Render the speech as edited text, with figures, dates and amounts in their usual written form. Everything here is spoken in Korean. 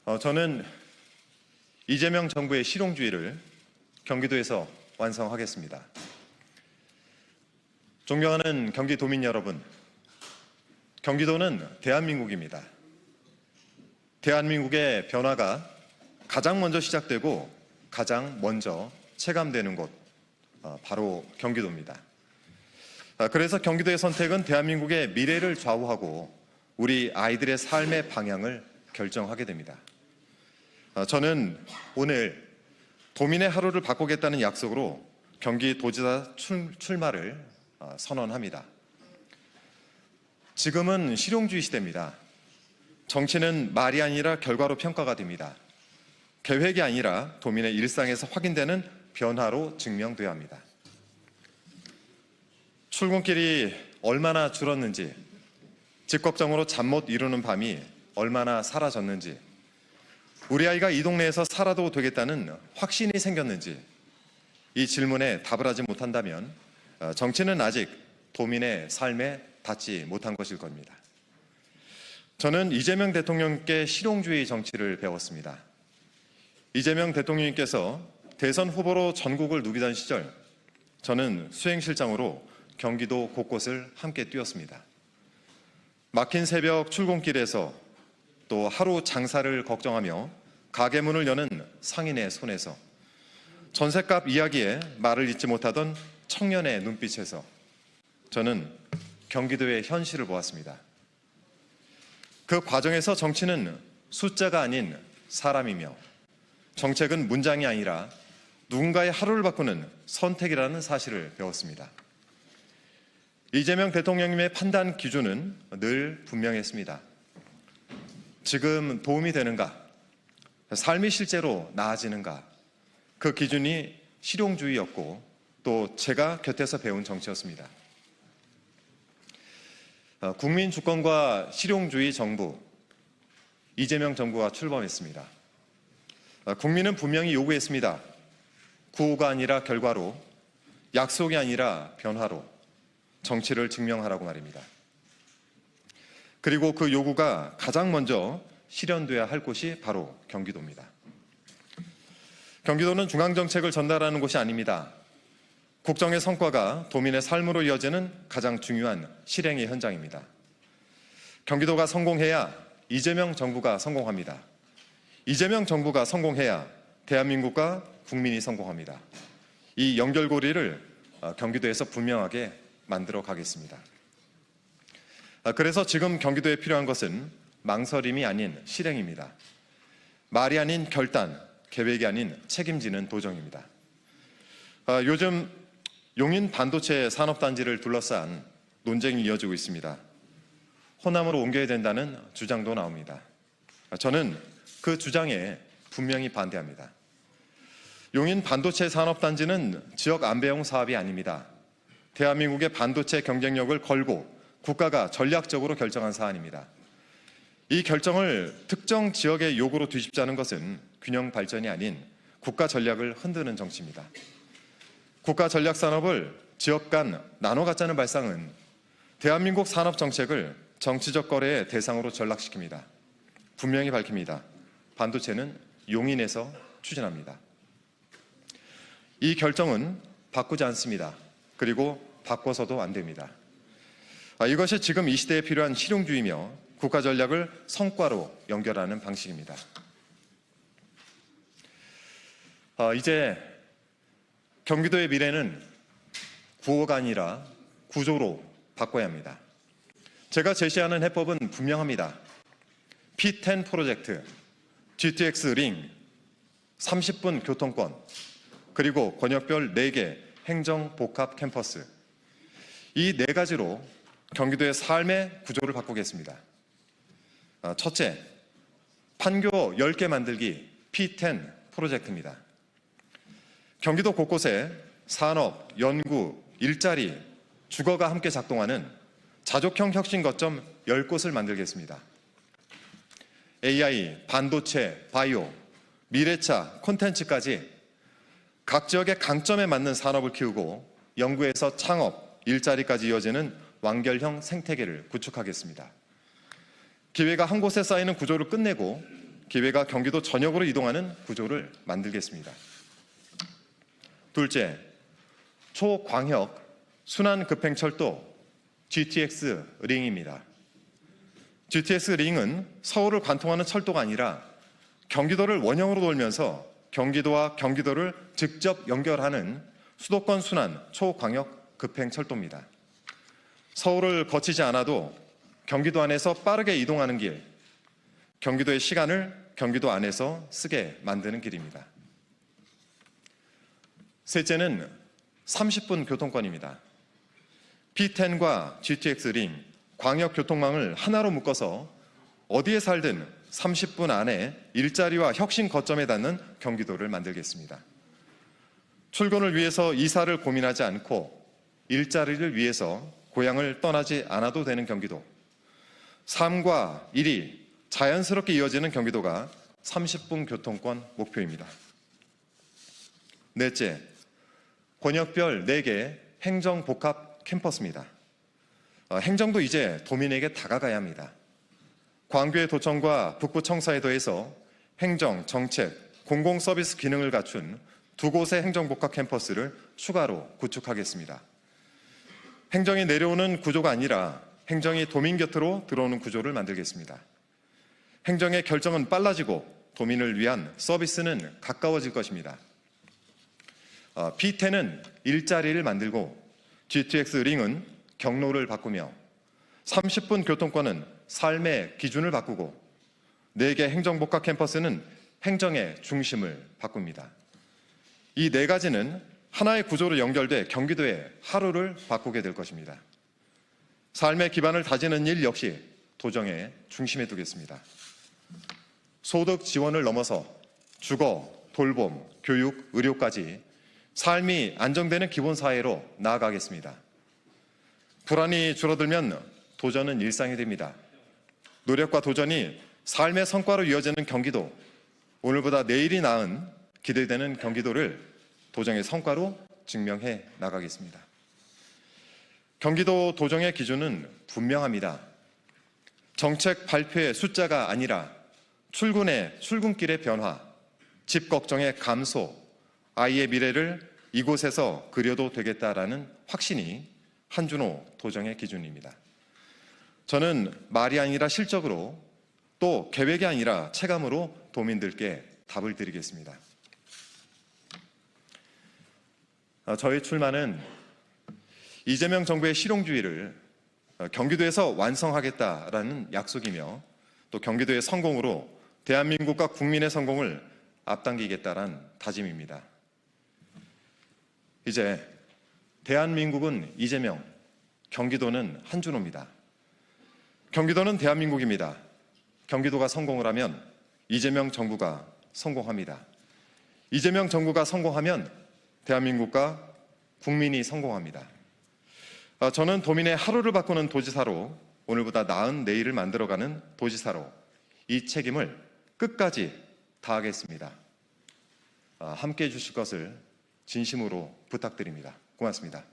저는 이재명 정부의 실용주의를 경기도에서 완성하겠습니다. 존경하는 경기도민 여러분, 경기도는 대한민국입니다. 대한민국의 변화가 가장 먼저 시작되고 가장 먼저 체감되는 곳, 바로 경기도입니다. 그래서 경기도의 선택은 대한민국의 미래를 좌우하고 우리 아이들의 삶의 방향을 결정하게 됩니다. 저는 오늘 도민의 하루를 바꾸겠다는 약속으로 경기도지사 출마를 선언합니다. 지금은 실용주의 시대입니다. 정치는 말이 아니라 결과로 평가가 됩니다. 계획이 아니라 도민의 일상에서 확인되는 변화로 증명돼야 합니다. 출근길이 얼마나 줄었는지, 집 걱정으로 잠 못 이루는 밤이 얼마나 사라졌는지, 우리 아이가 이 동네에서 살아도 되겠다는 확신이 생겼는지, 이 질문에 답을 하지 못한다면 정치는 아직 도민의 삶에 닿지 못한 것일 겁니다. 저는 이재명 대통령께 실용주의 정치를 배웠습니다. 이재명 대통령님께서 대선 후보로 전국을 누비던 시절, 저는 수행실장으로 경기도 곳곳을 함께 뛰었습니다. 막힌 새벽 출근길에서, 또 하루 장사를 걱정하며 가게 문을 여는 상인의 손에서, 전셋값 이야기에 말을 잇지 못하던 청년의 눈빛에서 저는 경기도의 현실을 보았습니다. 그 과정에서 정치는 숫자가 아닌 사람이며, 정책은 문장이 아니라 누군가의 하루를 바꾸는 선택이라는 사실을 배웠습니다. 이재명 대통령님의 판단 기준은 늘 분명했습니다. 지금 도움이 되는가? 삶이 실제로 나아지는가? 그 기준이 실용주의였고, 또 제가 곁에서 배운 정치였습니다. 국민 주권과 실용주의 정부, 이재명 정부가 출범했습니다. 국민은 분명히 요구했습니다. 구호가 아니라 결과로, 약속이 아니라 변화로 정치를 증명하라고 말입니다. 그리고 그 요구가 가장 먼저 실현돼야 할 곳이 바로 경기도입니다. 경기도는 중앙정책을 전달하는 곳이 아닙니다. 국정의 성과가 도민의 삶으로 이어지는 가장 중요한 실행의 현장입니다. 경기도가 성공해야 이재명 정부가 성공합니다. 이재명 정부가 성공해야 대한민국과 국민이 성공합니다. 이 연결고리를 경기도에서 분명하게 만들어 가겠습니다. 그래서 지금 경기도에 필요한 것은 망설임이 아닌 실행입니다. 말이 아닌 결단, 계획이 아닌 책임지는 도정입니다. 요즘 용인 반도체 산업단지를 둘러싼 논쟁이 이어지고 있습니다. 호남으로 옮겨야 된다는 주장도 나옵니다. 저는 그 주장에 분명히 반대합니다. 용인 반도체 산업단지는 지역 안배용 사업이 아닙니다. 대한민국의 반도체 경쟁력을 걸고 국가가 전략적으로 결정한 사안입니다. 이 결정을 특정 지역의 요구로 뒤집자는 것은 균형 발전이 아닌 국가 전략을 흔드는 정치입니다. 국가 전략 산업을 지역 간 나눠 갖자는 발상은 대한민국 산업 정책을 정치적 거래의 대상으로 전락시킵니다. 분명히 밝힙니다. 반도체는 용인에서 추진합니다. 이 결정은 바꾸지 않습니다. 그리고 바꿔서도 안 됩니다. 이것이 지금 이 시대에 필요한 실용주의며 국가 전략을 성과로 연결하는 방식입니다. 이제 경기도의 미래는 구호가 아니라 구조로 바꿔야 합니다. 제가 제시하는 해법은 분명합니다. P10 프로젝트, GTX 링, 30분 교통권, 그리고 권역별 4개 행정 복합 캠퍼스, 이 4가지로 경기도의 삶의 구조를 바꾸겠습니다. 첫째, 판교 10개 만들기 P10 프로젝트입니다. 경기도 곳곳에 산업, 연구, 일자리, 주거가 함께 작동하는 자족형 혁신 거점 10곳을 만들겠습니다. AI, 반도체, 바이오, 미래차, 콘텐츠까지 각 지역의 강점에 맞는 산업을 키우고 연구에서 창업, 일자리까지 이어지는 완결형 생태계를 구축하겠습니다. 기회가 한 곳에 쌓이는 구조를 끝내고 기회가 경기도 전역으로 이동하는 구조를 만들겠습니다. 둘째, 초광역 순환급행철도 GTX 링입니다. GTX 링은 서울을 관통하는 철도가 아니라 경기도를 원형으로 돌면서 경기도와 경기도를 직접 연결하는 수도권 순환 초광역 급행철도입니다. 서울을 거치지 않아도 경기도 안에서 빠르게 이동하는 길, 경기도의 시간을 경기도 안에서 쓰게 만드는 길입니다. 셋째는 30분 교통권입니다. P10과 GTX 링, 광역교통망을 하나로 묶어서 어디에 살든 30분 안에 일자리와 혁신 거점에 닿는 경기도를 만들겠습니다. 출근을 위해서 이사를 고민하지 않고 일자리를 위해서 고향을 떠나지 않아도 되는 경기도, 삶과 일이 자연스럽게 이어지는 경기도가 30분 교통권 목표입니다. 넷째, 권역별 4개 행정복합 캠퍼스입니다. 행정도 이제 도민에게 다가가야 합니다. 광교의 도청과 북부청사에 더해서 행정, 정책, 공공서비스 기능을 갖춘 2곳의 행정복합 캠퍼스를 추가로 구축하겠습니다. 행정이 내려오는 구조가 아니라 행정이 도민 곁으로 들어오는 구조를 만들겠습니다. 행정의 결정은 빨라지고 도민을 위한 서비스는 가까워질 것입니다. P10은 일자리를 만들고 GTX 링은 경로를 바꾸며 30분 교통권은 삶의 기준을 바꾸고 4개 행정복합 캠퍼스는 행정의 중심을 바꿉니다. 이 4가지는 하나의 구조로 연결돼 경기도의 하루를 바꾸게 될 것입니다. 삶의 기반을 다지는 일 역시 도정의 중심에 두겠습니다. 소득 지원을 넘어서 주거, 돌봄, 교육, 의료까지 삶이 안정되는 기본사회로 나아가겠습니다. 불안이 줄어들면 도전은 일상이 됩니다. 노력과 도전이 삶의 성과로 이어지는 경기도, 오늘보다 내일이 나은 기대되는 경기도를 도정의 성과로 증명해 나가겠습니다. 경기도 도정의 기준은 분명합니다. 정책 발표의 숫자가 아니라 출근의 출근길의 변화, 집 걱정의 감소, 아이의 미래를 이곳에서 그려도 되겠다라는 확신이 한준호 도정의 기준입니다. 저는 말이 아니라 실적으로 또 계획이 아니라 체감으로 도민들께 답을 드리겠습니다. 저의 출마는 이재명 정부의 실용주의를 경기도에서 완성하겠다라는 약속이며 또 경기도의 성공으로 대한민국과 국민의 성공을 앞당기겠다라는 다짐입니다. 이제 대한민국은 이재명, 경기도는 한준호입니다. 경기도는 대한민국입니다. 경기도가 성공을 하면 이재명 정부가 성공합니다. 이재명 정부가 성공하면 대한민국과 국민이 성공합니다. 저는 도민의 하루를 바꾸는 도지사로, 오늘보다 나은 내일을 만들어가는 도지사로 이 책임을 끝까지 다하겠습니다. 함께해 주실 것을 진심으로 부탁드립니다. 고맙습니다.